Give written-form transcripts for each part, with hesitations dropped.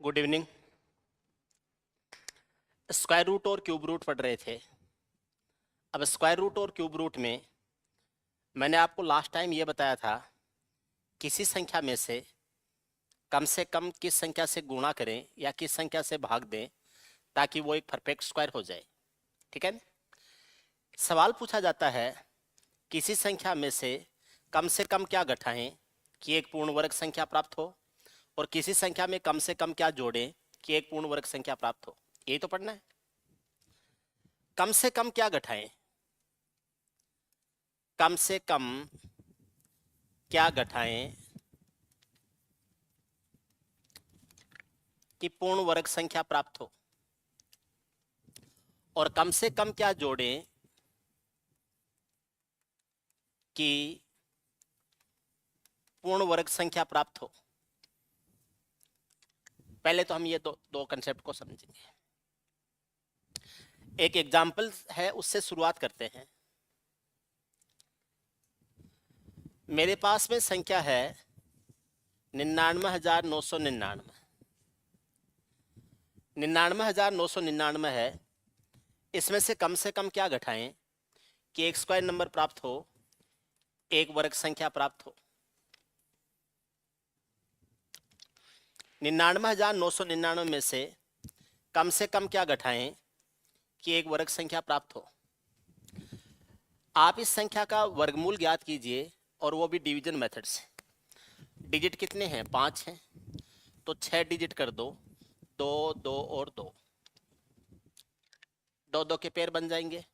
Good evening. Square root और cube root पढ़ रहे थे। अब स्क्वायर रूट और क्यूब रूट में मैंने आपको लास्ट टाइम ये बताया था, किसी संख्या में से कम किस संख्या से गुणा करें या किस संख्या से भाग दें ताकि वो एक परफेक्ट स्क्वायर हो जाए। ठीक है। सवाल पूछा जाता है, किसी संख्या में से कम क्या घटाएं कि एक पूर्ण वर्ग संख्या प्राप्त हो, और किसी संख्या में से कम क्या जोड़ें कि एक पूर्ण वर्ग संख्या प्राप्त हो। यही तो पढ़ना है। कम से कम क्या घटाएं, कम से कम क्या घटाएं कि पूर्ण वर्ग संख्या प्राप्त हो, और कम से कम क्या जोड़ें कि पूर्ण वर्ग संख्या प्राप्त हो। पहले तो हम ये दो कंसेप्ट को समझेंगे। एक एग्जाम्पल है, उससे शुरुआत करते हैं। मेरे पास में संख्या है 99,999। 99,999 है। इसमें से कम क्या घटाएं कि एक स्क्वायर नंबर प्राप्त हो, एक वर्ग संख्या प्राप्त हो। 99,999 में से कम क्या घटाएं कि एक वर्ग संख्या प्राप्त हो। आप इस संख्या का वर्गमूल ज्ञात कीजिए, और वो भी डिवीजन मेथड से। डिजिट कितने हैं? 5 हैं, तो 6 डिजिट कर दो, 2 2 और 2, 2 2 के पेयर बन जाएंगे।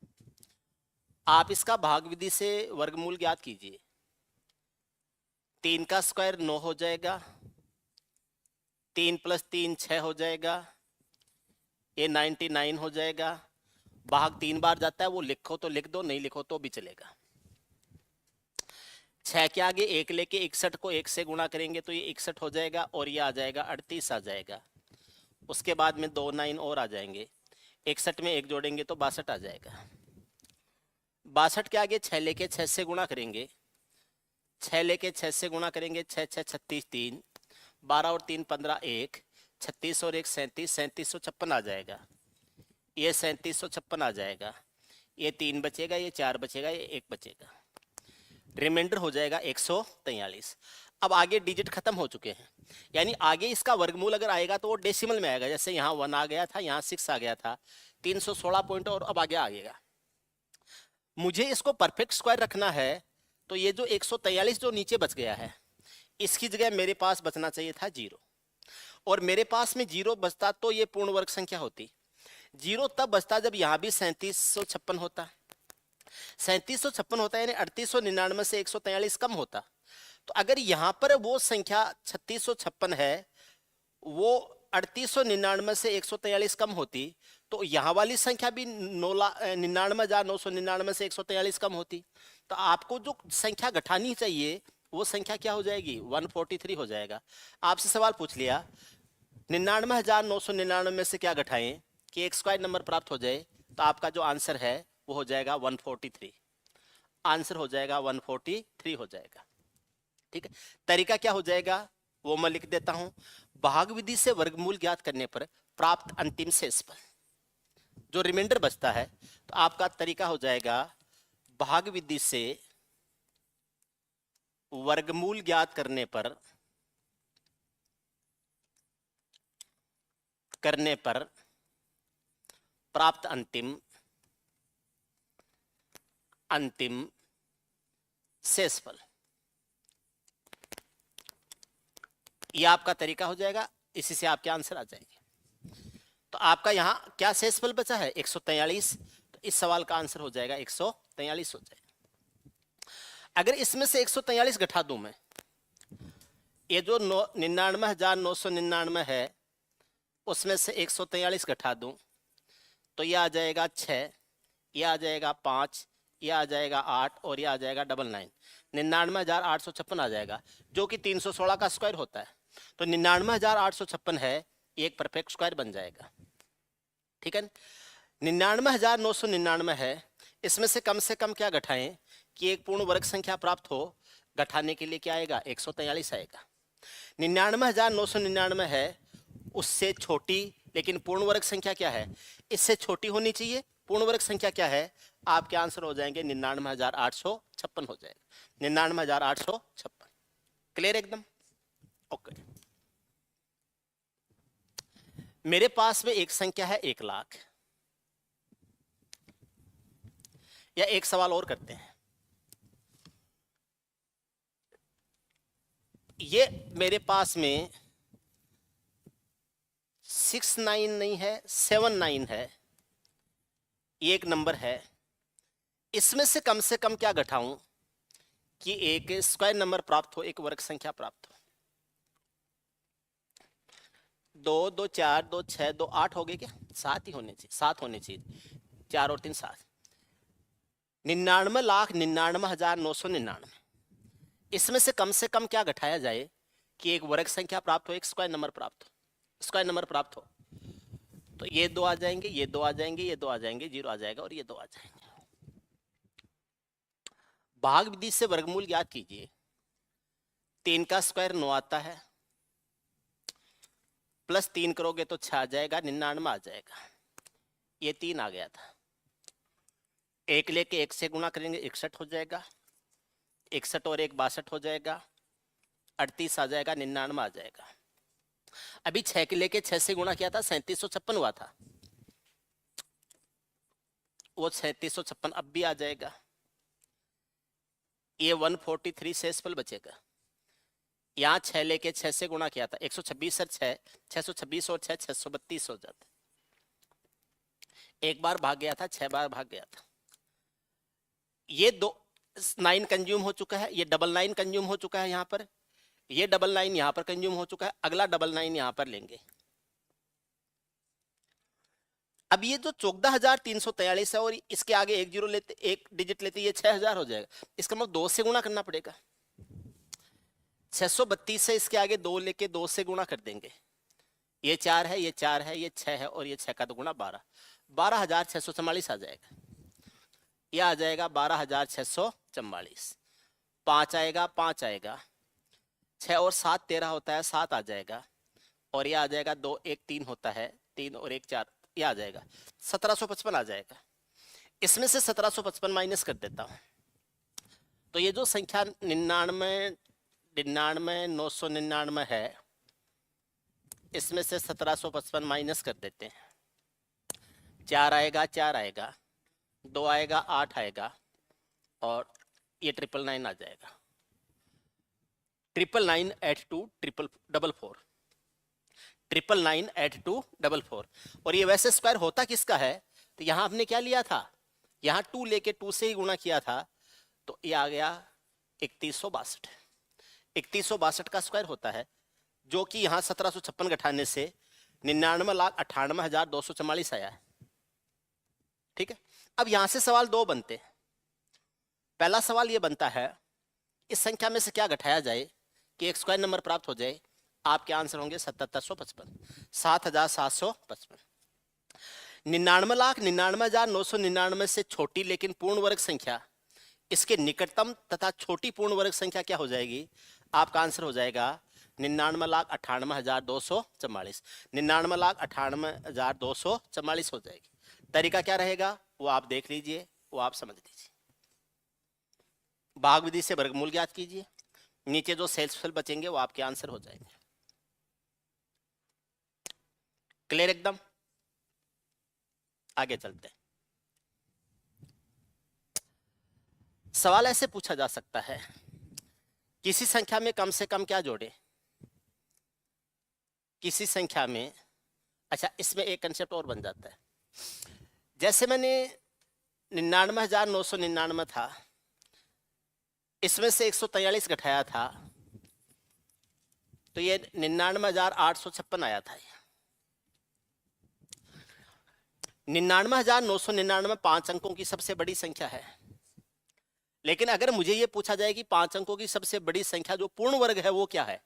आप इसका भाग विधि से वर्गमूल ज्ञात कीजिए। 3 का स्क्वायर 9 हो जाएगा, 3 + 3 6 हो जाएगा, ये 99 हो जाएगा। भाग 3 बार जाता है, वो लिखो तो लिख दो, नहीं लिखो तो भी चलेगा। 6 के आगे 1 लेके 61 को 1 से गुणा करेंगे तो ये 61 हो जाएगा, और ये आ जाएगा 38 आ जाएगा। उसके बाद में 2 9 और आ जाएंगे, 61 में 1 जोड़ेंगे तो 62 आ जाएगा। 62 के आगे 6 लेके 6 से गुणा करेंगे, 6 लेके 6 से गुणा करेंगे, 6 6 36 3, 12 और 3 15 1, 36 और 1 37, 3756 आ जाएगा। ये 3756 आ जाएगा। ये 3 बचेगा, ये 4 बचेगा, ये 1 बचेगा। रिमाइंडर हो जाएगा 143। अब आगे डिजिट खत्म हो चुके हैं, यानी आगे इसका वर्गमूल अगर आएगा तो वो डेसिमल में आएगा। जैसे यहाँ 1 आ गया था, यहाँ 6 आ गया था, 316 पॉइंट और अब आगे आएगा। मुझे इसको परफेक्ट स्क्वायर रखना है, तो ये जो 143 जो नीचे बच गया है, इसकी जगह मेरे पास बचना चाहिए था 0, और मेरे पास में 0 बचता तो ये पूर्ण वर्ग संख्या होती। 0 तब बचता जब यहाँ भी 3756 होता। 3756 होता है, यानी 3899 से 143 कम होता। तो अगर यहाँ पर वो संख्या 3656 है, वो 3899 से 143 कम होती, तो यहाँ वाली संख्या भी 99,999 से 143 कम होती। तो आपको जो संख्या घटानी चाहिए वो संख्या क्या हो जाएगी? 143 हो जाएगा। आपसे सवाल पूछ लिया 99,999 में से क्या घटाएं कि एक स्क्वायर नंबर प्राप्त हो जाए, तो आपका जो आंसर है वो हो जाएगा 143। आंसर हो जाएगा 143 हो जाएगा। ठीक है। तरीका क्या हो जाएगा वो मैं लिख देता हूं। भाग विधि से वर्गमूल ज्ञात करने पर प्राप्त अंतिम शेषफल, जो रिमाइंडर बचता है, तो आपका तरीका हो जाएगा भाग विधि से वर्गमूल ज्ञात करने पर प्राप्त अंतिम शेषफल। यह आपका तरीका हो जाएगा, इसी से आपके आंसर आ जाएंगे। तो आपका यहां क्या शेषफल बचा है? 143। तो इस सवाल का आंसर हो जाएगा 143 हो जाएगा। अगर इसमें से 143 घटा दूं मैं, ये जो 99,999 है उसमें से 143 घटा दूं, तो ये आ जाएगा 6, ये आ जाएगा 5, ये आ जाएगा 8, और ये आ जाएगा 99। 99,856 आ जाएगा, जो कि 316 का स्क्वायर होता है। तो 99,856 है, एक परफेक्ट स्क्वायर बन जाएगा। ठीक है। 99,999 है, इसमें से कम क्या घटाएं कि एक पूर्ण वर्ग संख्या प्राप्त हो। घटाने के लिए क्या आएगा? 143 आएगा। 99,999 है, उससे छोटी लेकिन पूर्ण वर्ग संख्या क्या है, इससे छोटी होनी चाहिए। पूर्ण वर्ग संख्या क्या है, आपके आंसर हो जाएंगे 99,856 हो जाएगा, 99,856। क्लियर एकदम? ओके। मेरे पास में एक संख्या है 1,00,000, या एक सवाल और करते हैं। ये मेरे पास में 69 नहीं है, 79 है, ये एक नंबर है। इसमें से कम क्या घटाऊं कि एक स्क्वायर नंबर प्राप्त हो, एक वर्ग संख्या प्राप्त हो। 2 2 4 2 6 2 8 हो गए क्या, 7 ही होने चाहिए, 7 होने चाहिए, 4 और 3 7। 99,99,999। इसमें से कम क्या घटाया जाए कि एक वर्ग संख्या प्राप्त हो, एक स्क्वायर नंबर प्राप्त हो, स्क्वायर नंबर प्राप्त हो। तो ये 2 आ जाएंगे, ये 2 आ जाएंगे, ये 2 आ जाएंगे, 0 आ जाएगा और ये 2 आ जाएंगे। भाग विधि से वर्गमूल ज्ञात कीजिए। 3 का स्क्वायर 9 आता है, प्लस 3 करोगे तो 6 आ जाएगा, 99 आ जाएगा। ये 3 आ गया था। 1 लेके 1 से गुणा करेंगे 61 हो जाएगा, 61 और 1 62 हो जाएगा, 38 आ जाएगा, 99 आ जाएगा। अभी 6 के लेके 6 से गुणा किया था, 3756 हुआ था, वो 3756 अब भी आ जाएगा। ये 143 शेषफल बचेगा। यहाँ 6 लेके 6 से गुणा किया था, 126 और 6, 626 और 6 632 हो जाता। एक बार भाग गया था, 6 बार भाग गया था। ये 9 कंज्यूम हो चुका है, ये 99 कंज्यूम हो चुका है यहाँ पर, ये 99 यहाँ पर कंज्यूम हो चुका है, अगला 99 यहाँ पर लेंगे। अब ये जो 14,343 है और इसके आगे एक जीरो लेते, एक डिजिट लेते, ये 6,000 हो जाएगा। इसका मतलब 2 से गुणा करना पड़ेगा। 632 से इसके आगे 2 लेके 2 से गुणा कर देंगे। ये 4 है, ये 4 है, ये 6 है और ये 6 का 2 गुणा 12, 12,644 आ जाएगा। ये आ जाएगा 12,644। 5 आएगा, 5 आएगा, 6 और 7 13 होता है, 7 आ जाएगा और ये आ जाएगा 2 1 3 होता है, 3 और 1 4, ये आ जाएगा 1755 आ जाएगा। इसमें से 1755 माइनस कर देता हूं, तो ये जो संख्या 99,999 है, इसमें से 1755 माइनस कर देते हैं। 4 आएगा, 4 आएगा, 2 आएगा, 8 आएगा और ये 999 आ जाएगा। 999 एट 2 444, 999 एट 2 444। और ये वैसे स्क्वायर होता किसका है, तो यहां आपने क्या लिया था, यहां 2 लेके 2 से ही गुणा किया था, तो ये आ गया 3162। 3162 का स्क्वायर होता है, जो कि यहां 1756 घटाने से 99,98,244 आया है। ठीक है। अब यहां से सवाल 2 बनते हैं। पहला सवाल ये बनता है, इस संख्या में से क्या घटाया जाए कि एक स्क्वायर नंबर प्राप्त हो जाए। आपके आंसर होंगे 7755, 7,755। 99,99,999 से छोटी लेकिन पूर्ण वर्ग संख्या, इसके निकटतम तथा छोटी पूर्ण वर्ग संख्या क्या हो जाएगी, आपका आंसर हो जाएगा 99,98,244, 99,98,244 हो जाएगी। तरीका क्या रहेगा वो आप देख लीजिए, वो आप समझ लीजिए। भाग विधि से वर्गमूल ज्ञात कीजिए, नीचे जो शेषफल बचेंगे वो आपके आंसर हो जाएंगे। क्लियर एकदम? आगे चलते हैं। सवाल ऐसे पूछा जा सकता है, किसी संख्या में कम से कम क्या जोड़े, किसी संख्या में। अच्छा, इसमें एक कंसेप्ट और बन जाता है। जैसे मैंने 99,999 था, इसमें से 143 घटाया था, तो ये 99,856 आया था। 99,999 5 अंकों की सबसे बड़ी संख्या है। लेकिन अगर मुझे ये पूछा जाए कि 5 अंकों की सबसे बड़ी संख्या जो पूर्ण वर्ग है वो क्या है,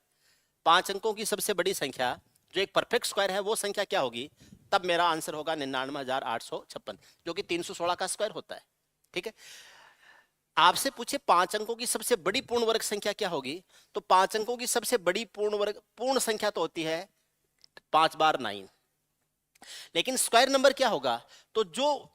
5 अंकों की सबसे बड़ी संख्या जो एक परफेक्ट स्क्वायर है वो संख्या क्या होगी, तब मेरा आंसर होगा 99,856, जो कि 316 का स्क्वायर होता है। ठीक है। आपसे पूछे 5 अंकों की सबसे बड़ी पूर्ण वर्ग संख्या क्या होगी, तो 5 अंकों की सबसे बड़ी पूर्ण संख्या तो होती है 5 बार 9। लेकिन स्क्वायर नंबर क्या होगा, तो जो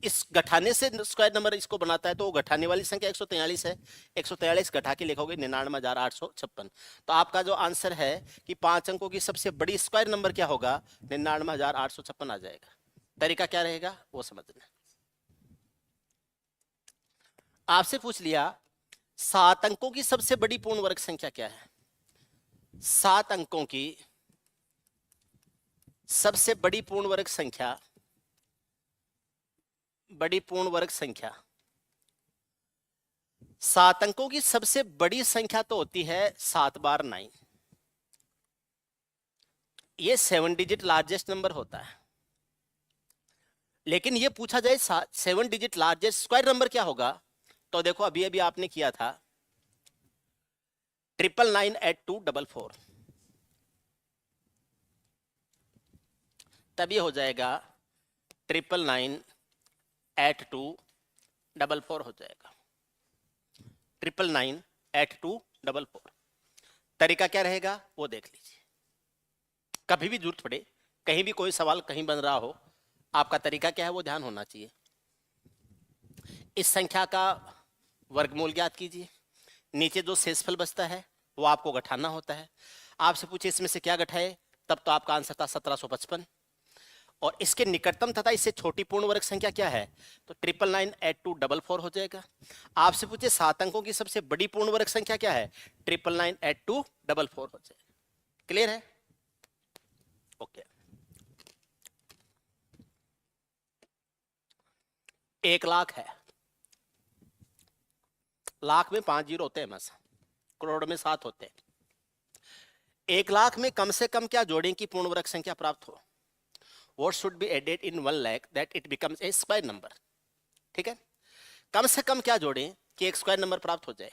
इस घटाने से स्क्वायर नंबर इसको बनाता है, तो वो घटाने वाली संख्या 143 है। 143 घटा के लिखोगे 99,856। तो आपका जो आंसर है कि 5 अंकों की सबसे बड़ी स्क्वायर नंबर क्या होगा, 99,856 आ जाएगा। तरीका क्या रहेगा वो समझना। आपसे पूछ लिया 7 अंकों की सबसे बड़ी पूर्ण वर्ग संख्या क्या है। 7 अंकों की सबसे बड़ी पूर्ण वर्ग संख्या, बड़ी पूर्ण वर्ग संख्या, 7 अंकों की सबसे बड़ी संख्या तो होती है 7 बार 9। ये 7 डिजिट लार्जेस्ट नंबर होता है। लेकिन ये पूछा जाए 7 डिजिट लार्जेस्ट स्क्वायर नंबर क्या होगा, तो देखो अभी अभी आपने किया था 9998244, तब ये हो जाएगा 9998244 हो जाएगा। 9998244। तरीका क्या रहेगा वो देख लीजिए। कभी भी जरूरत पड़े, कहीं भी कोई सवाल कहीं बन रहा हो, आपका तरीका क्या है वो ध्यान होना चाहिए। इस संख्या का वर्गमूल ज्ञात कीजिए, नीचे जो शेषफल बचता है वो आपको घटाना होता है। आपसे पूछे इसमें से क्या घटाए, तब तो आपका आंसर था 1755। और इसके निकटतम तथा इससे छोटी पूर्ण वर्ग संख्या क्या है, तो 9998244 हो जाएगा। आपसे पूछे 7 अंकों की सबसे बड़ी पूर्ण वर्ग संख्या क्या है, 9998244 हो जाएगा। क्लियर है? ओके। 1 लाख है, लाख में 5 जीरो होते हैं बस, करोड़ में 7 होते हैं। 1 लाख में कम से कम क्या जोड़ें कि पूर्ण वर्ग संख्या प्राप्त हो। What should be added in 1 lakh that it becomes a square number? ठीक है, कम से कम क्या जोड़ें कि एक स्क्वायर नंबर प्राप्त हो जाए।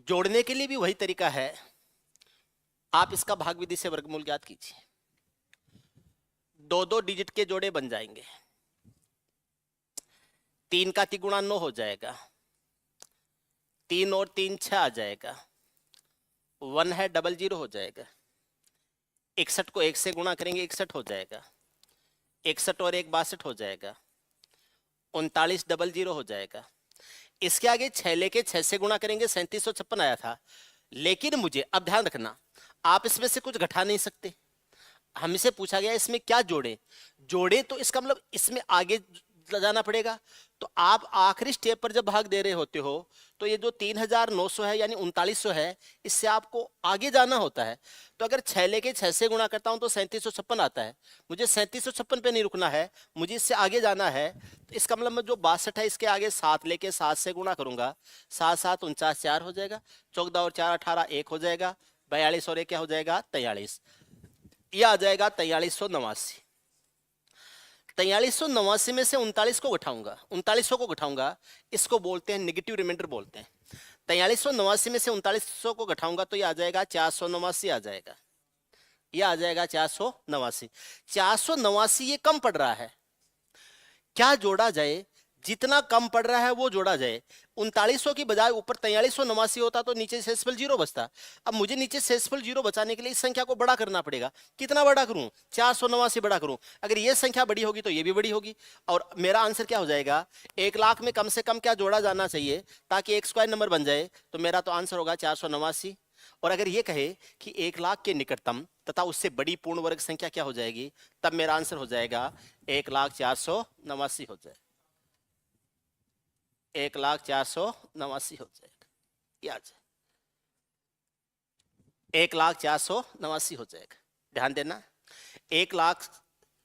जोड़ने के लिए भी वही तरीका है, आप इसका भाग विधि से वर्गमूल ज्ञात कीजिए। 2 डिजिट के जोड़े बन जाएंगे, 3 का 3 गुणा 9 हो जाएगा, 3 और 3 6 आ जाएगा, 1 है 00 हो जाएगा। 61 को 1 से गुणा करेंगे 61 हो जाएगा, 61 और 1 62 हो जाएगा, 39 00 हो जाएगा। इसके आगे 6 लेके 6 से गुणा करेंगे 3756 आया था। लेकिन मुझे अब ध्यान रखना, आप इसमें से कुछ घटा नहीं सकते। हमसे पूछा गया इसमें क्या जोड़े, जोड़े तो इसका मतलब इसमें आगे जाना पड़ेगा। तो आप आखिरी स्टेप पर जब भाग दे रहे होते हो, तो ये जो 3900 है यानी 3900 है, इससे आपको आगे जाना होता है। तो अगर 6 लेके 6 से गुणा करता हूं तो 3756 आता है। मुझे 3756 पे नहीं रुकना है, मुझे इससे आगे जाना है। तो इसका मतलब मैं जो 62 है इसके आगे 7 लेके 7 से गुणा करूंगा, 7 7 49 4 हो जाएगा, 14 और 4 18 1 हो जाएगा, 42 और 1 क्या हो जाएगा 43। यह आ जाएगा 4389। 4389 में से 39 को घटाऊंगा, 3900 को घटाऊंगा, इसको बोलते हैं नेगेटिव रिमाइंडर बोलते हैं। 4389 में से 3900 को घटाऊंगा तो ये आ जाएगा 489 आ जाएगा, ये आ जाएगा 489। 489 ये कम पड़ रहा है, क्या जोड़ा जाए, जितना कम पड़ रहा है वो जोड़ा जाए। 3900 की बजाय ऊपर 4389 होता तो नीचे शेषफल 0 बचता। अब मुझे नीचे शेषफल 0 बचाने के लिए इस संख्या को बड़ा करना पड़ेगा। कितना बड़ा करूं, 489 बड़ा करूं। अगर ये संख्या बड़ी होगी तो ये भी बड़ी होगी, और मेरा आंसर क्या हो जाएगा, 1 लाख में कम से कम क्या जोड़ा जाना चाहिए ताकि एक स्क्वायर नंबर बन जाए, तो मेरा तो आंसर होगा 489। और अगर ये कहे कि 1 लाख के निकटतम तथा उससे बड़ी पूर्ण वर्ग संख्या क्या हो जाएगी, तब मेरा आंसर हो जाएगा 1,489 हो जाएगा, 1,489 हो जाएगा, याद है 1,489 हो जाएगा। ध्यान देना, 1 लाख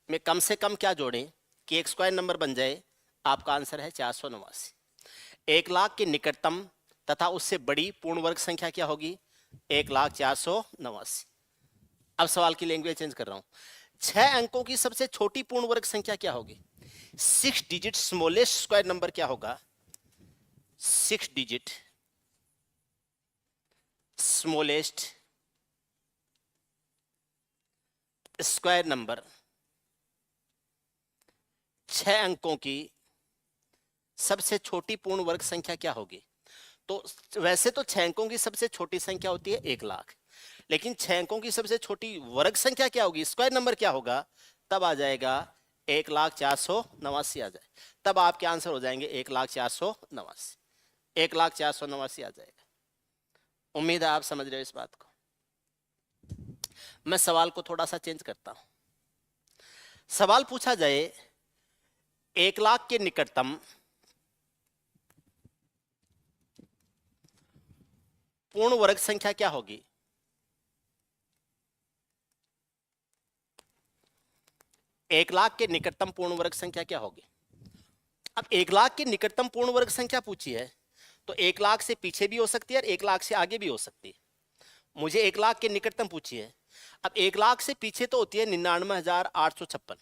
में कम से कम क्या जोड़ें कि एक स्क्वायर नंबर बन जाए, आपका आंसर है 489। 1 लाख के निकटतम तथा उससे बड़ी पूर्ण वर्ग संख्या क्या होगी, 1,489। अब सवाल की लैंग्वेज चेंज कर रहा हूं। 6 अंकों की सबसे छोटी पूर्ण वर्ग संख्या क्या होगी। 6 डिजिट स्मॉलेस्ट स्क्वायर नंबर क्या होगा, 6 डिजिट स्मॉलेस्ट स्क्वायर नंबर, 6 अंकों की सबसे छोटी पूर्ण वर्ग संख्या क्या होगी। तो वैसे तो 6 अंकों की सबसे छोटी संख्या होती है 1 लाख, लेकिन 6 अंकों की सबसे छोटी वर्ग संख्या क्या होगी, स्क्वायर नंबर क्या होगा, तब आ जाएगा 1,04,89 आ जाए, तब आपके आंसर हो जाएंगे 1,04,89, 1,04,89 आ जाएगा। उम्मीद है आप समझ रहे हो इस बात को। मैं सवाल को थोड़ा सा चेंज करता हूं। सवाल पूछा जाए 1,00,000 के निकटतम पूर्ण वर्ग संख्या क्या होगी। 1,00,000 के निकटतम पूर्ण वर्ग संख्या क्या होगी। अब 1,00,000 की निकटतम पूर्ण वर्ग संख्या पूछी है, तो 1,00,000 से पीछे भी हो सकती है और 1,00,000 से आगे भी हो सकती है। मुझे 1,00,000 के निकटतम पूछी है। अब 1,00,000 से पीछे तो होती है 99,856,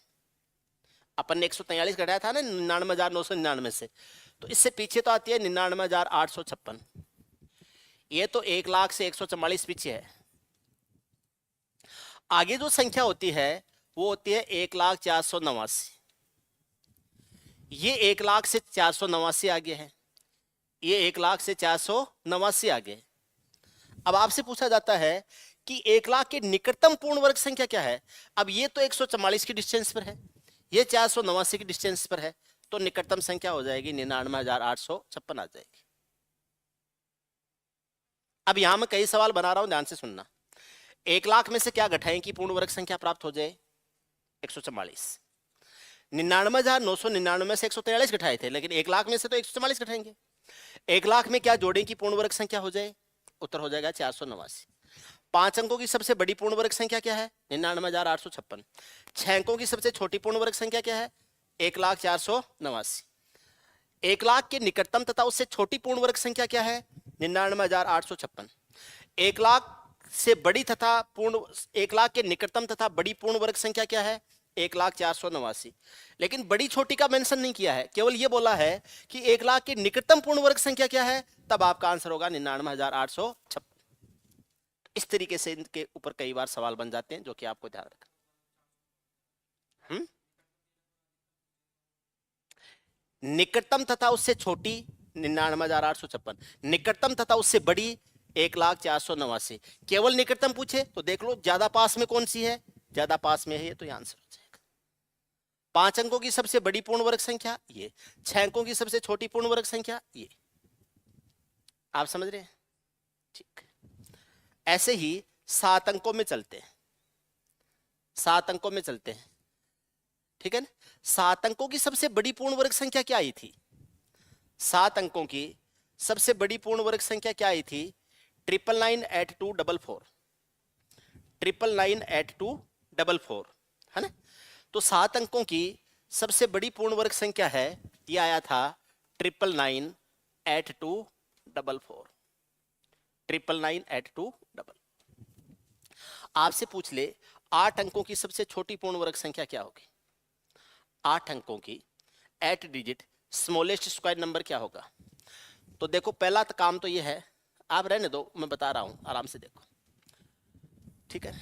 अपन ने 143 घटाया था ना 99,999 से, तो इससे पीछे तो आती है 99,856। ये तो 1,00,000 से 144 पीछे है। आगे जो संख्या होती है वो होती है 1,04,89। ये 1,00,000 से 489 आगे है, ये 1,00,000 से 489 आगे। अब आपसे पूछा जाता है कि 1,00,000 के निकटतम पूर्ण वर्ग संख्या क्या है। अब ये तो 144 की डिस्टेंस पर है, ये 489 की डिस्टेंस पर है, तो निकटतम संख्या हो जाएगी 99,856 आ जाएगी। अब यहां मैं कई सवाल बना रहा हूं, ध्यान से सुनना। 1,00,000 में से क्या घटाएं कि पूर्ण वर्ग संख्या प्राप्त हो जाए, 144। 99,999 से 143 घटाए थे, लेकिन 1,00,000 में से तो 144 घटाएंगे। 1,00,000 में क्या जोड़ें कि पूर्ण वर्ग संख्या हो जाए, उत्तर हो जाएगा 489। 5 अंकों की सबसे बड़ी पूर्ण वर्ग संख्या क्या है, 99,856। 6 अंकों की सबसे छोटी पूर्ण वर्ग संख्या क्या है, 1,04,89। 1,00,000 के निकटतम तथा उससे छोटी पूर्ण वर्ग संख्या क्या है, 99,856। 1,00,000 से बड़ी तथा पूर्ण 1,00,000 के निकटतम तथा बड़ी पूर्ण वर्ग संख्या क्या है, 1,04,89। लेकिन बड़ी छोटी का मेंशन नहीं किया है, केवल ये बोला है कि 1,00,000 के निकटतम पूर्ण वर्ग संख्या क्या है, तब आपका आंसर होगा 99,856। इस तरीके से इनके ऊपर कई बार सवाल बन जाते हैं, जो कि आपको ध्यान रखना। निकटतम तथा उससे छोटी 99,856, निकटतम तथा उससे बड़ी 1,04,89। केवल निकटतम पूछे तो देख लो ज्यादा पास में कौन सी है, ज्यादा पास में है ये, तो आंसर हो जाएगा। 5 अंकों की सबसे बड़ी पूर्ण वर्ग संख्या ये, 6 अंकों की सबसे छोटी पूर्ण वर्ग संख्या ये। आप समझ रहे हैं, ठीक। ऐसे ही 7 अंकों में चलते हैं, 7 अंकों में चलते हैं, ठीक है ना। 7 अंकों की सबसे बड़ी पूर्ण वर्ग संख्या क्या आई थी, 7 अंकों की सबसे बड़ी पूर्ण वर्ग संख्या क्या आई थी, 9998244, 9998244, है ना। तो 7 अंकों की सबसे बड़ी पूर्ण वर्ग संख्या है, ये आया था 9998244, 9998244। आपसे पूछ ले 8 अंकों की सबसे छोटी पूर्ण वर्ग संख्या क्या होगी, 8 अंकों की 8 डिजिट स्मॉलेस्ट स्क्वायर नंबर क्या होगा। तो देखो पहला काम तो ये है, आप रहने दो, मैं बता रहा हूं, आराम से देखो, ठीक है।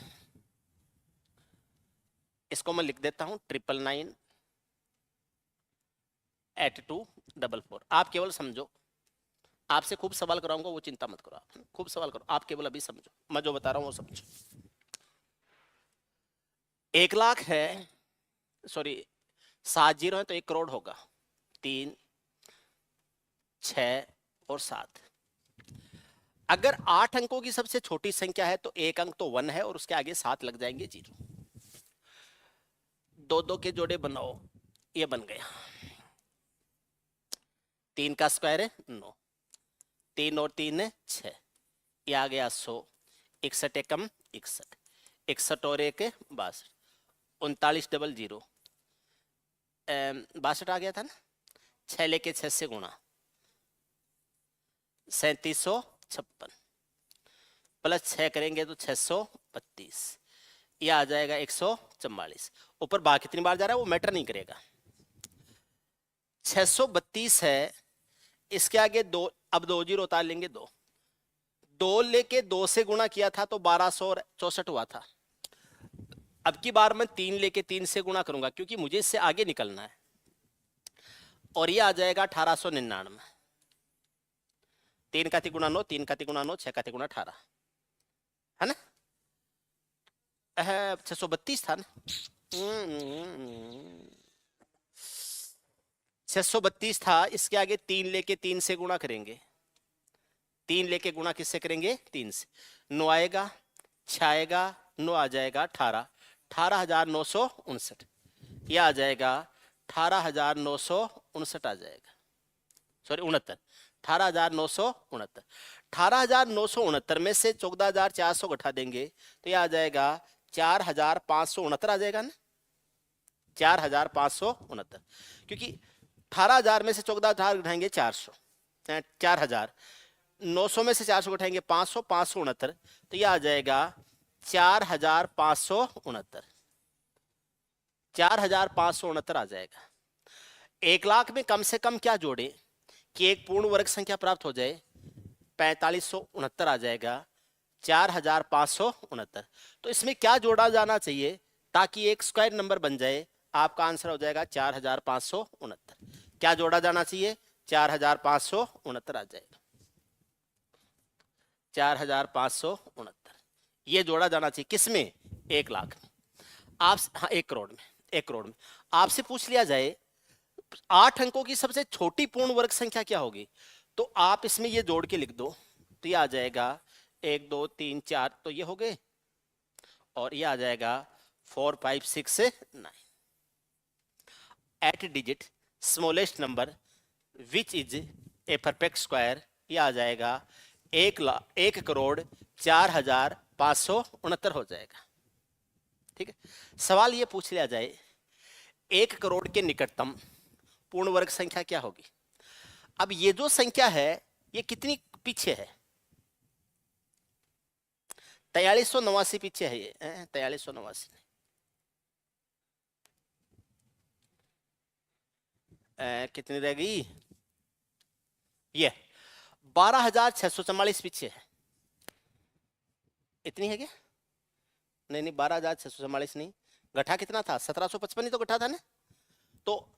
इसको मैं लिख देता हूं 9998244। आप केवल समझो, आपसे खूब सवाल कराऊंगा, वो चिंता मत करो, आप खूब सवाल करो, आप केवल अभी समझो, मैं जो बता रहा हूं वो समझो। 1,00,000 है, सॉरी 7 जीरो है तो 1 करोड़ होगा, 3 6 और 7। अगर 8 अंकों की सबसे छोटी संख्या है तो एक अंक तो 1 है और उसके आगे 7 लग जाएंगे 0। 2 के जोड़े बनाओ, ये बन गया, 3 का स्क्वायर है 9, 3 और 3 है 6, ये आ गया 100, 61 एकम 61, 61 और 1 62, 39 डबल 0 62 आ गया था ना, 6 लेके 6 से गुणा 3756 प्लस 6 करेंगे तो 632, ये आ जाएगा 144। ऊपर भाग कितनी बार जा रहा है वो मैटर नहीं करेगा, 632 है, इसके आगे 2, अब 2 जीरो उतार लेंगे, 2 लेके 2 से गुणा किया था तो 1264 हुआ था। अब की बार मैं 3 लेके 3 से गुणा करूंगा क्योंकि मुझे इससे आगे निकलना है, और ये आ जाएगा 1899। 3 का 3 गुणा 9, 3 का 3 गुणा 9, 6 का 3 गुणा 18, है ना। 632 था ना। 632 था, इसके आगे 3 लेके 3 से गुणा करेंगे। 3 लेके गुणा किससे करेंगे? 3 से। 9 आएगा, 6 आएगा, 9 आ जाएगा 18, 18,959। यह आ जाएगा 18,959 आ जाएगा, सॉरी 69, 18,969। 18,969 में से 14,400 घटा देंगे तो यह आ जाएगा 4,569 आ जाएगा ना, 4,569। क्योंकि 18,000 में से 14,000 घटाएंगे 400, 4,000, 900 में से 400 घटाएंगे 500, 569, तो यह आ जाएगा 4,569, 4,569 आ जाएगा। 1 लाख में कम से कम क्या जोड़े कि एक पूर्ण वर्ग संख्या प्राप्त हो जाए? 4,569 आ जाएगा, 4,569। तो इसमें क्या जोड़ा जाना चाहिए ताकि एक स्क्वायर नंबर बन जाए? आपका आंसर हो जाएगा 4,569। क्या जोड़ा जाना चाहिए? 4,569 आ जाएगा, 4,569 ये जोड़ा जाना चाहिए। किसमें? 1 लाख में। आप हाँ 1 करोड़ में, 1 करोड़ में आपसे पूछ लिया जाए 8 अंकों की सबसे छोटी पूर्ण वर्ग संख्या क्या होगी, तो आप इसमें ये जोड़ के लिख दो, तो ये आ जाएगा 1 2 3 4, तो ये हो गए, और ये आ जाएगा 4 5 6 9। Eight digit smallest number which is a perfect square, ये आ जाएगा 1,04,569 हो जाएगा। ठीक है, सवाल ये पूछ लिया जाए 1 करोड़ के निकटतम पूर्ण वर्ग संख्या क्या होगी। अब ये जो संख्या है ये कितनी पीछे है? 4389 पीछे है। ये 4389 कितनी रह गई? ये 12,644 पीछे है। इतनी है क्या? नहीं नहीं, 12,644 नहीं, गठा कितना था? 1755 ही तो गठा था ना। तो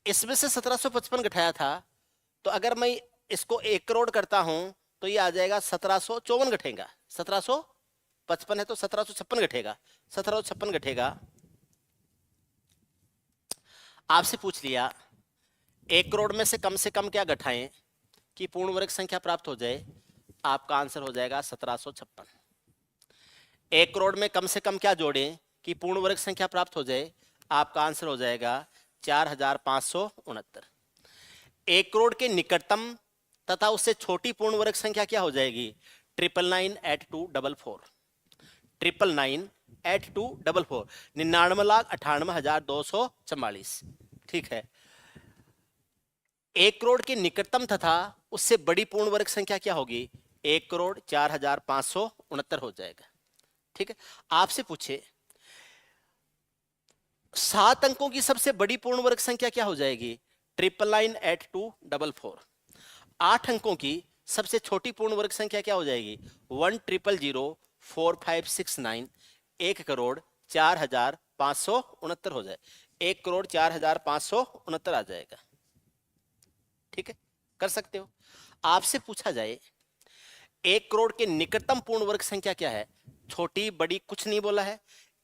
इसमें से 1755 घटाया था, तो अगर मैं इसको 1 करोड़ करता हूं तो ये आ जाएगा 1754 घटेगा। 1755 है तो 1756 घटेगा, 1756 घटेगा। आपसे पूछ लिया 1 करोड़ में से कम क्या घटाएं कि पूर्ण वर्ग संख्या प्राप्त हो जाए, आपका आंसर हो जाएगा 1756। 1 करोड़ में कम से कम क्या जोड़ें कि पूर्ण वर्ग संख्या प्राप्त हो जाए, आपका आंसर हो जाएगा 4,569। 1 करोड़ के निकटतम तथा उससे छोटी पूर्ण वर्ग संख्या क्या हो जाएगी? 999 8 2 4 99,98,244। ठीक है, 1 करोड़ के निकटतम तथा उससे बड़ी पूर्ण वर्ग संख्या क्या होगी? 1,04,569 हो जाएगा। ठीक है, आपसे पूछे 7 अंकों की सबसे बड़ी पूर्ण वर्ग संख्या क्या हो जाएगी? 999 8 अंकों की सबसे छोटी पूर्ण वर्ग संख्या क्या हो जाएगी? 1,000,04569। 1,04,569 हो जाए, 1,04,569 आ जाएगा। ठीक है, कर सकते हो। आपसे पूछा जाए 1 करोड़ के निकटतम पूर्ण वर्ग संख्या क्या है? छोटी बड़ी कुछ नहीं बोला है।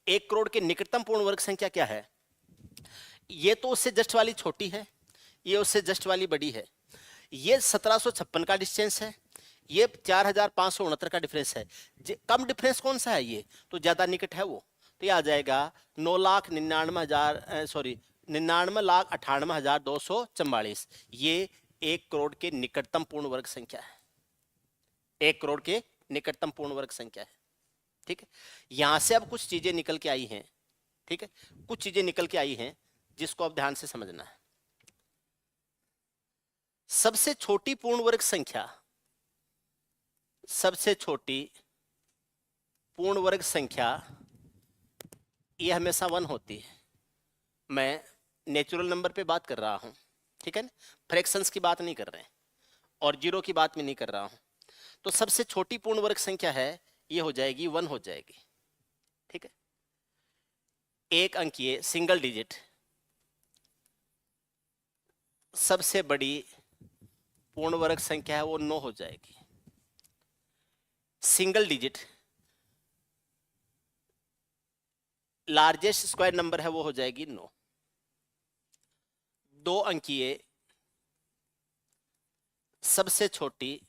1 करोड़ के निकटतम पूर्ण वर्ग संख्या क्या है? ये तो उससे जस्ट वाली छोटी है, ये उससे जस्ट वाली बड़ी है। ये 1756 का डिस्टेंस है, ये 4,569 का डिफरेंस है। कम डिफरेंस कौन सा है? ये तो ज्यादा निकट है वो, तो ये आ जाएगा 9,99,000 सॉरी 99,98,244। ये 1 करोड़ के निकटतम पूर्ण वर्ग संख्या है, 1 करोड़ के निकटतम पूर्ण वर्ग संख्या है। ठीक है, यहां से अब कुछ चीजें निकल के आई हैं। ठीक है, कुछ चीजें निकल के आई हैं जिसको अब ध्यान से समझना है। सबसे छोटी पूर्ण वर्ग संख्या, सबसे छोटी पूर्ण वर्ग संख्या ये हमेशा 1 होती है। मैं नेचुरल नंबर पे बात कर रहा हूं, ठीक है ना, फ्रैक्शंस की बात नहीं कर रहे हैं और जीरो की बात में नहीं कर रहा हूं। तो सबसे छोटी पूर्ण वर्ग संख्या है, ये हो जाएगी 1 हो जाएगी। ठीक है, एक अंकीय सिंगल डिजिट सबसे बड़ी पूर्ण वर्ग संख्या है, वो 9 हो जाएगी। Single digit largest square number है वो हो जाएगी 9। 2 अंकीय सबसे छोटी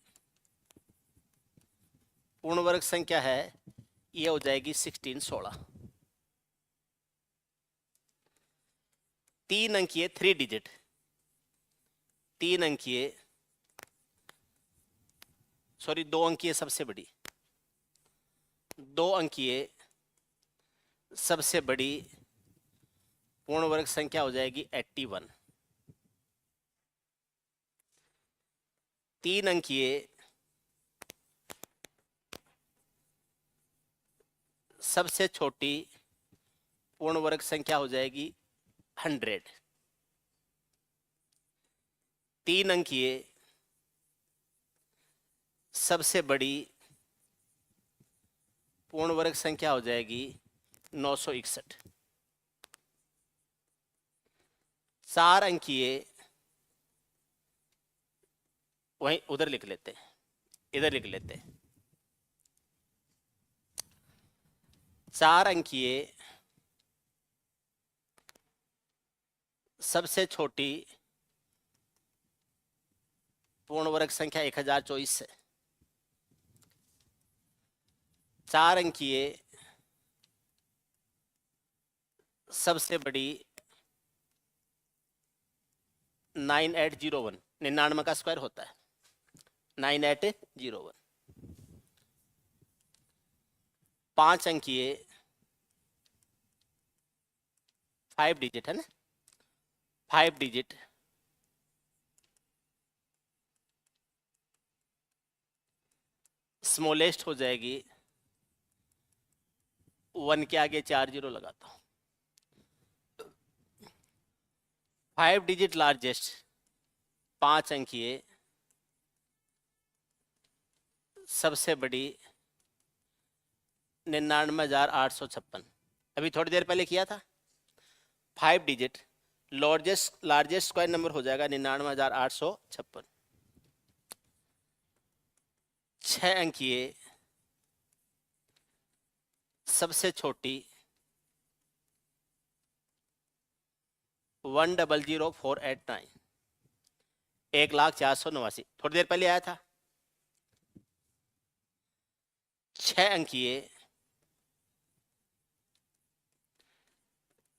पूर्ण वर्ग संख्या है, ये हो जाएगी 16। 3 अंकीय 3 डिजिट, 3 अंकीय सॉरी 2 अंकीय सबसे बड़ी, 2 अंकीय सबसे बड़ी पूर्ण वर्ग संख्या हो जाएगी 81। 3 अंकीय सबसे छोटी पूर्ण वर्ग संख्या हो जाएगी 100। 3 अंकीय सबसे बड़ी पूर्ण वर्ग संख्या हो जाएगी 961। 4 अंकीय वहीं उधर लिख लेते हैं, इधर लिख लेते हैं। 4 अंकीय सबसे छोटी पूर्ण वर्ग संख्या 1024 है। 4 अंकीय सबसे बड़ी 9801, 99 का स्क्वायर होता है 9801। 5 अंकीय 5 डिजिट है ना, 5 डिजिट स्मॉलेस्ट हो जाएगी, 1 के आगे 4 जीरो लगाता हूं। 5 डिजिट लार्जेस्ट 5 अंकीय सबसे बड़ी 99,856, अभी थोड़ी देर पहले किया था। 5 डिजिट लार्जेस्ट स्क्वायर नंबर हो जाएगा 99,856। 6 अंकीय सबसे छोटी 1,00,489, 1,04,89, थोड़ी देर पहले आया था। 6 अंकीय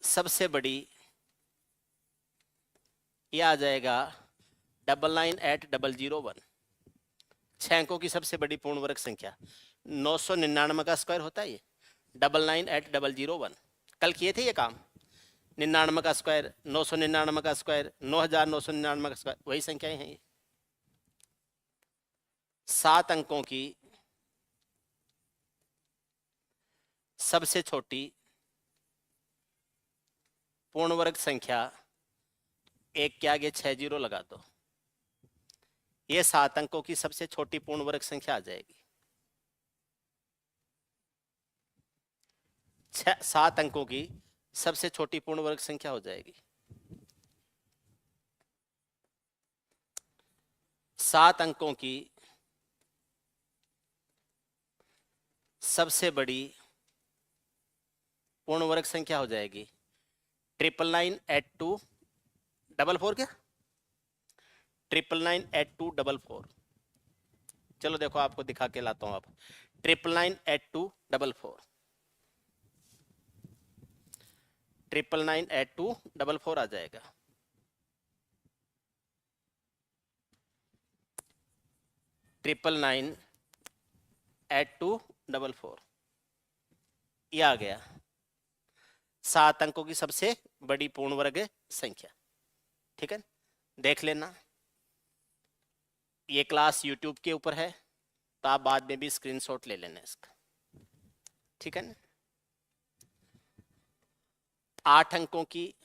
सबसे बड़ी ये आ जाएगा 99,8,001। 6 अंकों की सबसे बड़ी पूर्ण वर्ग संख्या 999 का स्क्वायर होता है ये 99,8,001। कल किए थे ये काम, 99 का स्क्वायर, 999 का स्क्वायर, 9,999 का स्क्वायर, वही संख्याएं हैं ये। 7 अंकों की सबसे छोटी पूर्ण वर्ग संख्या, 1 के आगे 6 जीरो लगा दो, ये 7 अंकों की सबसे छोटी पूर्ण वर्ग संख्या आ जाएगी। 7 अंकों की सबसे छोटी पूर्ण वर्ग संख्या हो जाएगी। 7 अंकों की सबसे बड़ी पूर्ण वर्ग संख्या हो जाएगी 999,8,244, क्या 999,8,244। चलो देखो आपको दिखा के लाता हूं। आप 999,8,244, 999,8,244 आ जाएगा। ट्रिपल 9,9,8,244 ये आ गया 7 अंकों की सबसे बड़ी पूर्ण वर्ग संख्या। ठीक है, देख लेना। ये क्लास YouTube के ऊपर है, तो आप बाद में भी स्क्रीनशॉट ले लेना इसका। ठीक है ना। 8 अंकों की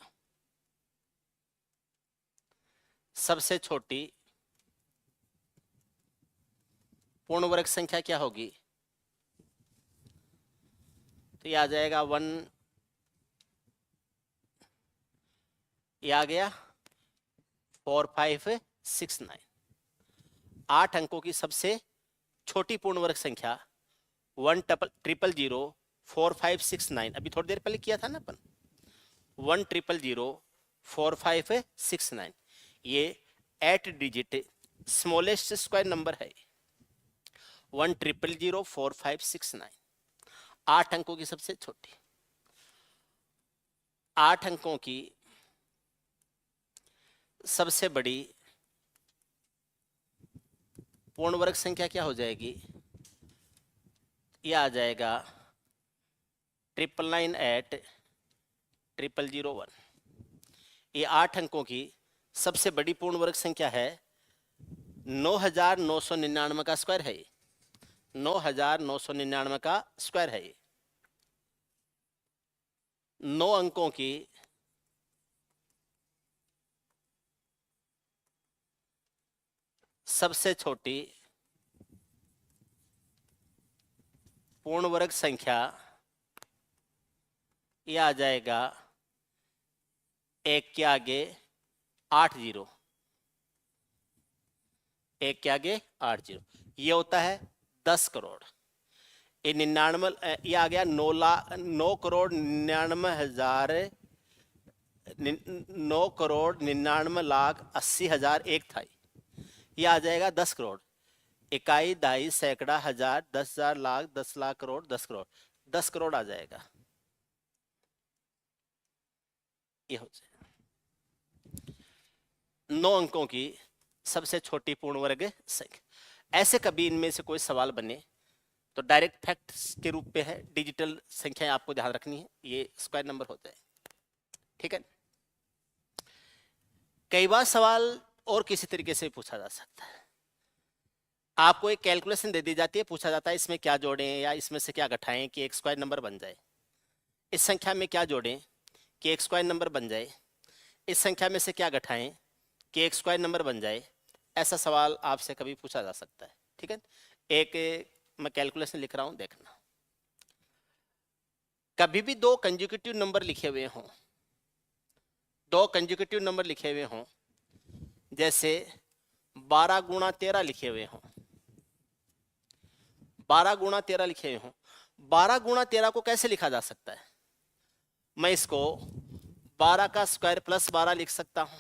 सबसे छोटी पूर्ण वर्ग संख्या क्या होगी, तो ये आ जाएगा 1, ये आ गया 4569। 8 अंकों की सबसे छोटी पूर्ण वर्ग संख्या 1,000,000 4569, अभी थोड़ी देर पहले किया था ना अपन, 10004569, ये 8 डिजिट स्मॉलेस्ट स्क्वायर नंबर है। 10004569 8 अंकों की सबसे छोटी, 8 अंकों की सबसे बड़ी पूर्ण वर्ग संख्या क्या हो जाएगी, यह आ जाएगा 9980001। ये 8 अंकों की सबसे बड़ी पूर्ण वर्ग संख्या है, 9999 का स्क्वायर है, 9999 का स्क्वायर है। 9 अंकों की सबसे छोटी पूर्ण वर्ग संख्या यह आ जाएगा 1 के आगे 8 जीरो, 1 के आगे 8 जीरो, ये होता है 10 करोड़। ये 99, ये आ गया 9,99,80,000 एक था, ये आ जाएगा 10 करोड़। इकाई, दहाई, सैकड़ा, हजार, 10,000, लाख, 10 लाख, करोड़, 10 करोड़, 10 करोड़ आ जाएगा। ये हो जाएगा 9 अंकों की सबसे छोटी पूर्ण वर्ग संख्या। ऐसे कभी इनमें से कोई सवाल बने तो डायरेक्ट फैक्ट्स के रूप में है, डिजिटल संख्याएं आपको ध्यान रखनी है, ये स्क्वायर नंबर होता है, ठीक है। कई बार सवाल और किसी तरीके से पूछा जा सकता है, आपको एक कैलकुलेशन दे दी जाती है, पूछा जाता है इसमें क्या जोड़ें या इसमें से क्या घटाएं कि एक स्क्वायर नंबर बन जाए, इस संख्या में क्या जोड़ें कि एक स्क्वायर नंबर बन जाए, इस संख्या में से क्या घटाएं कि एक स्क्वायर नंबर बन जाए। ऐसा सवाल आपसे कभी पूछा जा सकता है, ठीक है। एक मैं कैलकुलेशन लिख रहा हूं, देखना। कभी भी 2 कंसेक्यूटिव नंबर लिखे हुए हों, 2 कंसेक्यूटिव नंबर लिखे हुए हों, जैसे 12 गुणा 13 लिखे हुए हों, 12 गुणा 13 लिखे हुए हों, 12 गुणा 13 को कैसे लिखा जा सकता है, मैं इसको 12 का स्क्वायर प्लस 12 लिख सकता हूं,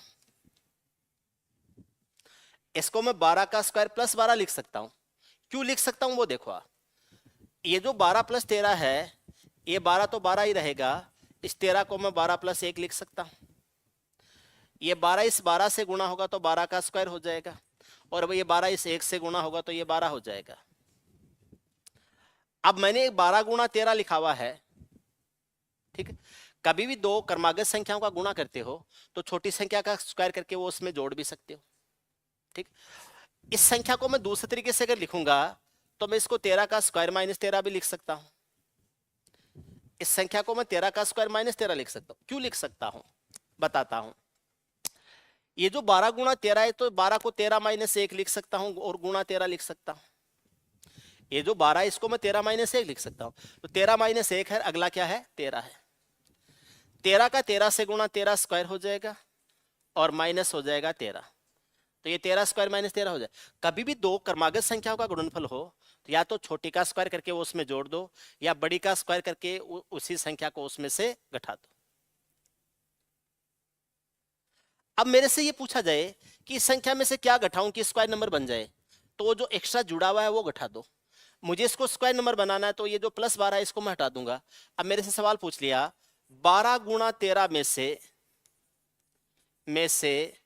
इसको मैं 12 का स्क्वायर प्लस 12 लिख सकता हूं। क्यों लिख सकता हूं वो देखो आप, ये जो 12 प्लस 13 है, ये 12 तो 12 ही रहेगा, इस 13 को मैं 12 प्लस 1 लिख सकता हूं। ये 12 इस 12 से गुणा होगा तो 12 का स्क्वायर हो जाएगा, और अब ये 12 इस 1 से गुणा होगा तो ये 12 हो जाएगा। अब मैंने 12 गुणा 13 लिखा हुआ है, ठीक है। कभी भी 2 क्रमागत संख्याओं का गुणा करते हो तो छोटी संख्या का स्क्वायर करके वो उसमें जोड़ भी सकते हो, ठीक। इस संख्या को मैं दूसरे तरीके से अगर लिखूंगा तो मैं इसको 13 का स्क्वायर माइनस 13 भी लिख सकता हूं। इस संख्या को मैं 13 का स्क्वायर माइनस 13 लिख सकता हूं। क्यों लिख सकता हूं बताता हूं। ये जो 12 गुणा 13 है तो 12 को 13 माइनस 1 लिख सकता हूं और गुणा 13 लिख सकता हूं। ये जो 12 है इसको मैं 13 माइनस 1 लिख सकता हूं, तो 13 माइनस 1 है, अगला क्या है 13 है। 13 का 13 से गुणा 13 स्क्वायर हो जाएगा और माइनस हो जाएगा 13, तो ये 13 स्क्वायर माइनस 13 हो जाए। कभी भी 2 क्रमागत संख्याओं का गुणनफल हो तो या तो छोटी का स्क्वायर करके वो उसमें जोड़ दो या बड़ी का स्क्वायर करके उसी संख्या को उसमें से घटा दो। अब मेरे से ये पूछा जाए कि इस संख्या में से क्या घटाऊं कि स्क्वायर नंबर बन जाए, तो वो जो एक्स्ट्रा जुड़ा हुआ है वो घटा दो। मुझे इसको स्क्वायर नंबर बनाना है तो ये जो प्लस 12 है इसको मैं हटा दूंगा। अब मेरे से सवाल पूछ लिया 12 गुणा 13 में से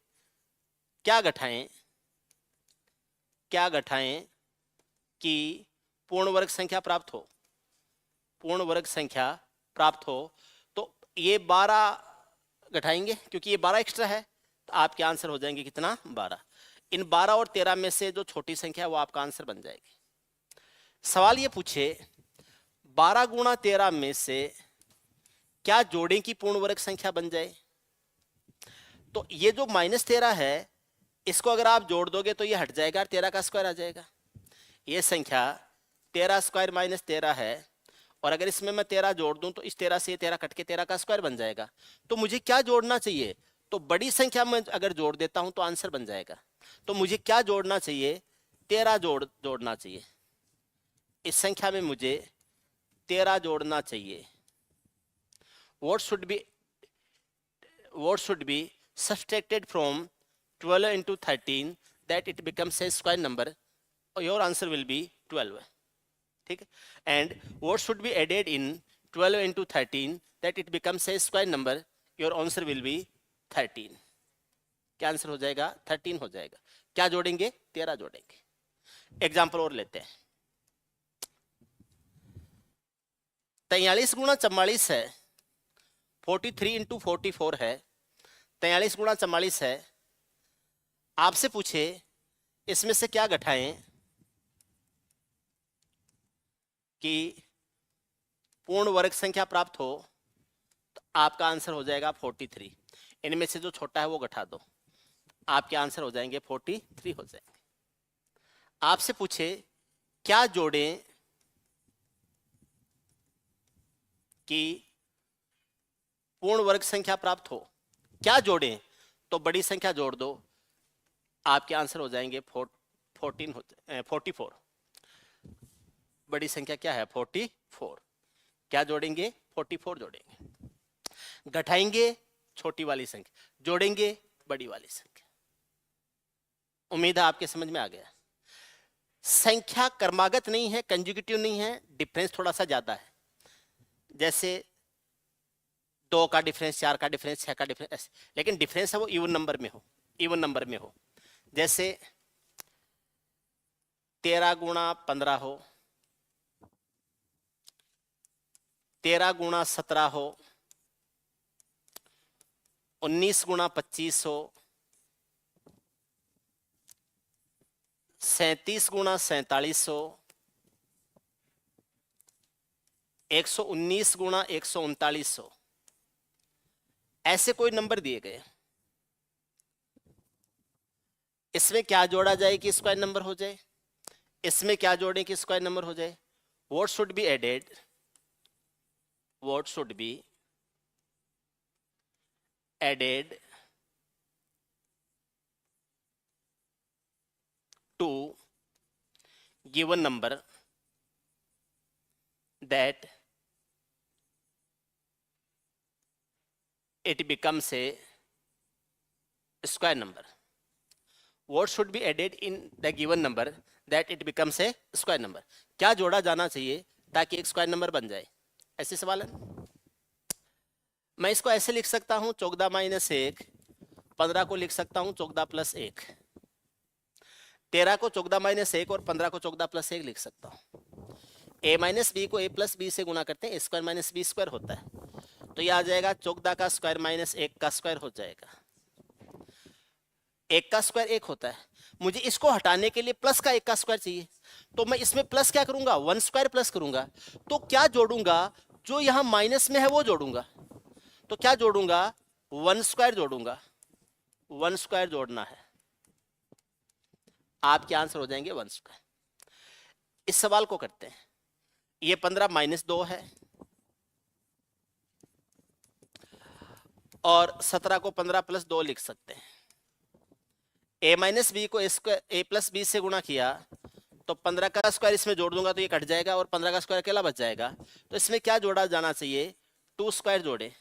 क्या घटाएं कि पूर्ण वर्ग संख्या प्राप्त हो, पूर्ण वर्ग संख्या प्राप्त हो। तो ये 12 घटाएंगे क्योंकि ये 12 एक्स्ट्रा है, तो आपके आंसर हो जाएंगे कितना 12। इन 12 और 13 में से जो छोटी संख्या है वो आपका आंसर बन जाएगी। सवाल ये पूछे 12 गुणा 13 में से क्या जोड़ें की पूर्ण वर्ग संख्या बन जाए, तो ये जो -13 है इसको अगर आप जोड़ दोगे तो ये हट जाएगा और 13 का स्क्वायर आ जाएगा। ये संख्या 13 स्क्वायर माइनस 13 है, और अगर इसमें मैं 13 जोड़ दूं तो इस 13 से ये 13 कट के 13 का स्क्वायर बन जाएगा। तो मुझे क्या जोड़ना चाहिए, तो बड़ी संख्या में अगर जोड़ देता हूं तो आंसर बन जाएगा। तो मुझे क्या जोड़ना चाहिए, 13 जोड़ना चाहिए। इस संख्या में मुझे 13 जोड़ना चाहिए. What should be subtracted from 12 into 13 that it becomes a square number? Your answer will be 12. ठीक है. And what should be added in 12 into 13 that it becomes a square number? Your answer will be 13. क्या answer हो जाएगा? 13 हो जाएगा. क्या जोड़ेंगे? 13 जोड़ेंगे. एग्जाम्पल और लेते हैं. 43 गुणा 44 है. 43 इंटू 44 है. 43 गुणा 44 है. आपसे पूछे इसमें से क्या घटाएं कि पूर्ण वर्ग संख्या प्राप्त हो, तो आपका आंसर हो जाएगा 43. इनमें से जो छोटा है वो घटा दो, आपके आंसर हो जाएंगे 43 हो जाएंगे. आपसे पूछे क्या जोड़ें कि पूर्ण वर्ग संख्या प्राप्त हो, क्या जोड़ें, तो बड़ी संख्या जोड़ दो, आपके आंसर हो जाएंगे 44. बड़ी संख्या क्या है? 44. क्या जोड़ेंगे? 44 जोड़ेंगे. घटाएंगे छोटी वाली संख्या, जोड़ेंगे बड़ी वाली संख्या. उम्मीद है आपके समझ में आ गया. संख्या क्रमागत नहीं है, कंजुगेटिव नहीं है, डिफरेंस थोड़ा सा ज्यादा है. जैसे 2 का डिफरेंस, 4 का डिफरेंस, 6 का डिफरेंस, लेकिन डिफरेंस है वो इवन नंबर में हो, इवन नंबर में हो. जैसे 13 गुणा 15 हो, 13 गुणा 17 हो, 19 गुणा 25 हो, 37 गुणा 47 हो, 119 गुणा 139 हो. ऐसे कोई नंबर दिए गए, इसमें क्या जोड़ा जाए कि स्क्वायर नंबर हो जाए, इसमें क्या जोड़ें कि स्क्वायर नंबर हो जाए. What should be added, what should be added to given number that it becomes a square number. What should be added in the given number that it becomes a square number? क्या जोड़ा जाना चाहिए ताकि एक square number बन जाए? ऐसे सवाल है. मैं इसको ऐसे लिख सकता हूं 14 माइनस 1, 15 को लिख सकता हूं 14 प्लस 1, 13 को 14 माइनस 1 और 15 को 14 प्लस 1 लिख सकता हूं. a माइनस बी को a प्लस बी से गुणा करते हैं, ए स्क्वायर माइनस बी स्क्वायर होता है, तो ये आ जाएगा 14 का स्क्वायर माइनस 1 का स्क्वायर हो जाएगा. 1 का स्क्वायर 1 होता है. मुझे इसको हटाने के लिए प्लस का 1 का स्क्वायर चाहिए, तो मैं इसमें प्लस क्या करूंगा? 1 स्क्वायर प्लस करूंगा. तो क्या जोड़ूंगा? जो यहां माइनस में है वो जोड़ूंगा. तो क्या जोड़ूंगा? 1 स्क्वायर जोड़ूंगा. 1 स्क्वायर जोड़ना है, आपके आंसर हो जाएंगे 1 स्क्वायर. इस सवाल को करते हैं. ये 15 माइनस 2 है और 17 को 15 प्लस 2 लिख सकते हैं. a माइनस बी को a प्लस बी से गुणा किया तो 15 का स्क्वायर इसमें जोड़ दूंगा तो ये कट जाएगा और 15 का स्क्वायर अकेला बच जाएगा. तो इसमें क्या जोड़ा जाना चाहिए? 2 स्क्वायर जोड़े,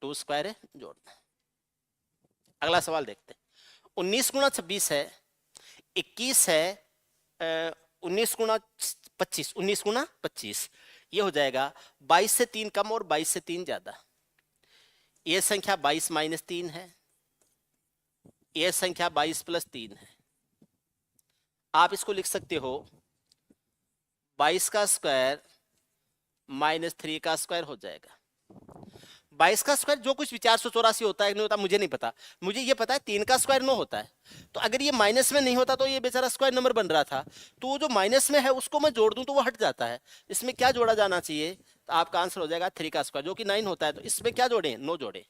2 स्क्वायर जोड़ना. अगला सवाल देखते हैं. 19 गुणा 26 है, 21 है, 19 गुणा 25, 19 गुणा 25, ये हो जाएगा 22 से 3 कम और 22 से 3 ज्यादा. ये संख्या 22 माइनस 3 है, ये संख्या 22 प्लस 3 है. आप इसको लिख सकते हो 22 का स्क्वायर माइनस 3 का स्क्वायर हो जाएगा. 22 का स्क्वायर जो कुछ भी 484 होता है नहीं होता मुझे नहीं पता, मुझे ये पता है 3 का स्क्वायर 9 होता है. तो अगर ये माइनस में नहीं होता तो ये बेचारा स्क्वायर नंबर बन रहा था, तो वो जो माइनस में है उसको मैं जोड़ दूं तो वो हट जाता है. इसमें क्या जोड़ा जाना चाहिए? तो आपका आंसर हो जाएगा 3 का स्क्वायर जो कि 9 होता है. तो इसमें क्या जोड़े? 9 जोड़े.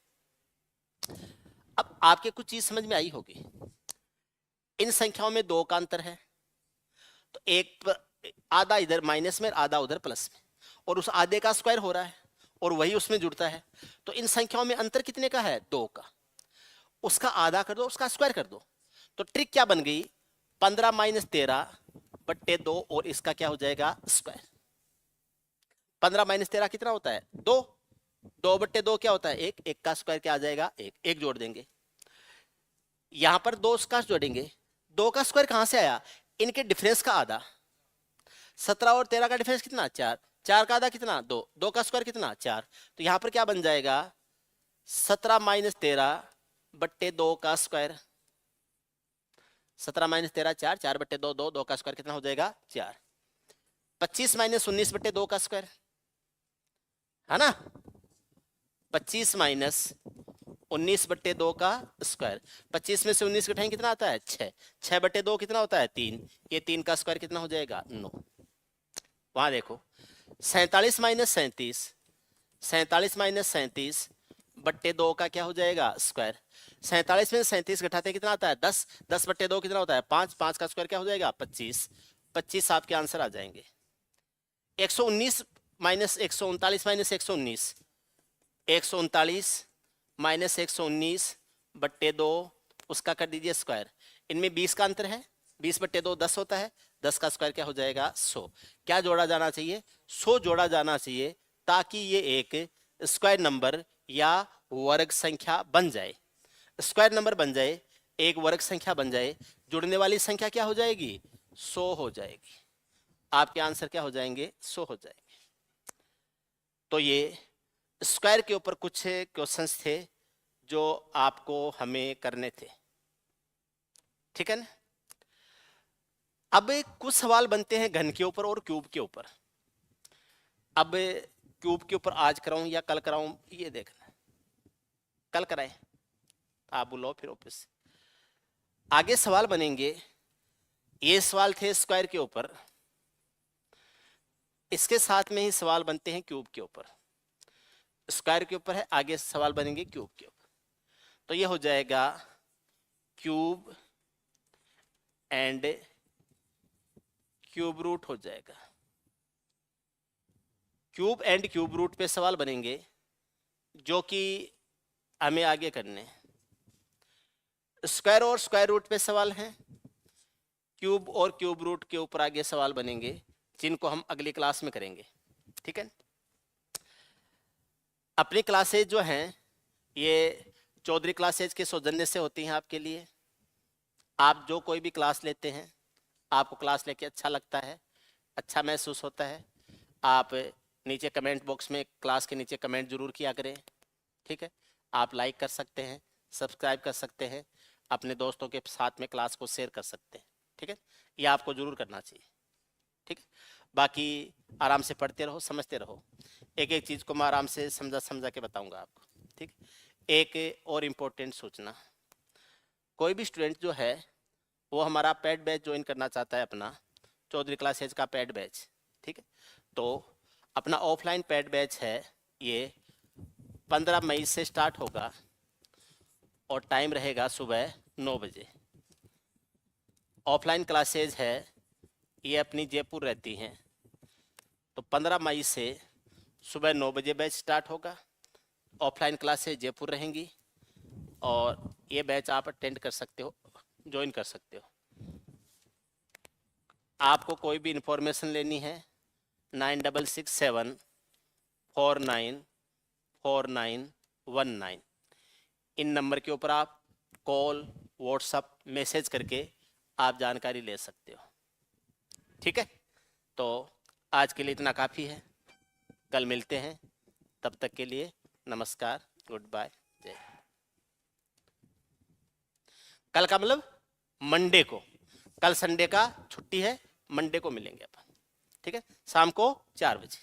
अब आपके कुछ चीज समझ में आई होगी. इन संख्याओं में 2 का अंतर है, तो एक आधा इधर माइनस में आधा उधर प्लस में, और उस आधे का स्क्वायर हो रहा है और वही उसमें जुड़ता है. तो इन संख्याओं में अंतर कितने का है? 2 का. उसका आधा कर दो, उसका स्क्वायर कर दो. तो ट्रिक क्या बन गई? 15 माइनस 13 बट्टे 2 और इसका क्या हो जाएगा? स्क्वायर. 15 माइनस 13 कितना होता है? 2। 2/2 क्या होता है? 1। 1 का स्क्वायर क्या आ जाएगा? 1। 1 जोड़ देंगे, यहां पर 2 का जोड़ेंगे। 2 का स्क्वायर कहां से आया? इनके डिफरेंस का आधा। 17 और 13 का डिफरेंस कितना? 4। 4 का आधा कितना? 2। 2 का स्क्वायर कितना? 4। तो यहां पर क्या बन जाएगा? 17 माइनस 13/2 का स्क्वायर। 17 माइनस 13 4, 4/2 2, 2 का स्क्वायर कितना हो जाएगा? 4। 25 माइनस 19/2 का स्क्वायर, है ना? 25 माइनस 19/2 का स्क्वायर। 25 में से 19 घटाएं कितना आता है? 6। 6/2 कितना होता है? 3। ये 3 का स्क्वायर कितना हो जाएगा? 9। वहां देखो 47 माइनस 37, 47 माइनस 37/2 का क्या हो जाएगा? स्क्वायर। 47 में 37 घटाते कितना आता है? 10। 10/2 कितना होता है? 5। 5 का स्क्वायर क्या हो जाएगा? 25। 25 आपके आंसर आ जाएंगे। 119 माइनस 139 माइनस 119, 139 माइनस 119/2, उसका कर दीजिए स्क्वायर। इनमें 20 का अंतर है, 20/2 10 होता है, 10 का स्क्वायर क्या हो जाएगा? 100। क्या जोड़ा जाना चाहिए? 100 जोड़ा जाना चाहिए, ताकि ये एक स्क्वायर नंबर या वर्ग संख्या बन जाए। स्क्वायर नंबर बन जाए, एक वर्ग संख्या बन जाए, जुड़ने वाली संख्या क्या हो जाएगी? 100 हो जाएगी। आपके आंसर क्या हो जाएंगे? 100 हो जाएंगे। तो ये स्क्वायर के ऊपर कुछ क्वेश्चंस थे जो आपको हमें करने थे, ठीक है ना? अब कुछ सवाल बनते हैं घन के ऊपर और क्यूब के ऊपर। अब क्यूब के ऊपर आज कराऊं या कल कराऊं, ये देखना। कल कराएं, आप बुलाओ फिर ऑफिस से। आगे सवाल बनेंगे, ये सवाल थे स्क्वायर के ऊपर, इसके साथ में ही सवाल बनते हैं क्यूब के ऊपर। स्क्वायर के ऊपर है, आगे सवाल बनेंगे क्यूब के ऊपर। तो ये हो जाएगा क्यूब एंड क्यूब रूट हो जाएगा। क्यूब एंड क्यूब रूट पे सवाल बनेंगे जो कि हमें आगे करने। स्क्वायर और स्क्वायर रूट पे सवाल हैं। क्यूब और क्यूब रूट के ऊपर आगे सवाल बनेंगे जिनको हम अगली क्लास में करेंगे, ठीक है? अपनी क्लासेज जो हैं ये चौधरी क्लासेज के सौजन्य से होती हैं आपके लिए। आप जो कोई भी क्लास लेते हैं, आपको क्लास लेके अच्छा लगता है, अच्छा महसूस होता है, आप नीचे कमेंट बॉक्स में क्लास के नीचे कमेंट जरूर किया करें, ठीक है? आप लाइक कर सकते हैं, सब्सक्राइब कर सकते हैं, अपने दोस्तों के साथ में क्लास को शेयर कर सकते हैं, ठीक है? ये आपको जरूर करना चाहिए, ठीक है? बाकी आराम से पढ़ते रहो, समझते रहो। एक एक चीज़ को मैं आराम से समझा के बताऊंगा आपको, ठीक? एक और इम्पोर्टेंट सूचना, कोई भी स्टूडेंट जो है वो हमारा पेड बैच ज्वाइन करना चाहता है, अपना चौधरी क्लासेज का पेड बैच, ठीक है? तो अपना ऑफलाइन पेड बैच है, ये 15 मई से स्टार्ट होगा और टाइम रहेगा सुबह 9 बजे। ऑफलाइन क्लासेज है ये अपनी जयपुर रहती हैं, तो 15 मई से सुबह 9 बजे बैच स्टार्ट होगा। ऑफलाइन क्लासेज जयपुर रहेंगी और ये बैच आप अटेंड कर सकते हो, ज्वाइन कर सकते हो। आपको कोई भी इंफॉर्मेशन लेनी है 9667494919, इन नंबर के ऊपर आप कॉल व्हाट्सअप मैसेज करके आप जानकारी ले सकते हो, ठीक है? तो आज के लिए इतना काफ़ी है, कल मिलते हैं, तब तक के लिए नमस्कार, गुड बाय, जय। कल का मतलब मंडे को, कल संडे का छुट्टी है, मंडे को मिलेंगे अपन, ठीक है? शाम को 4 बजे।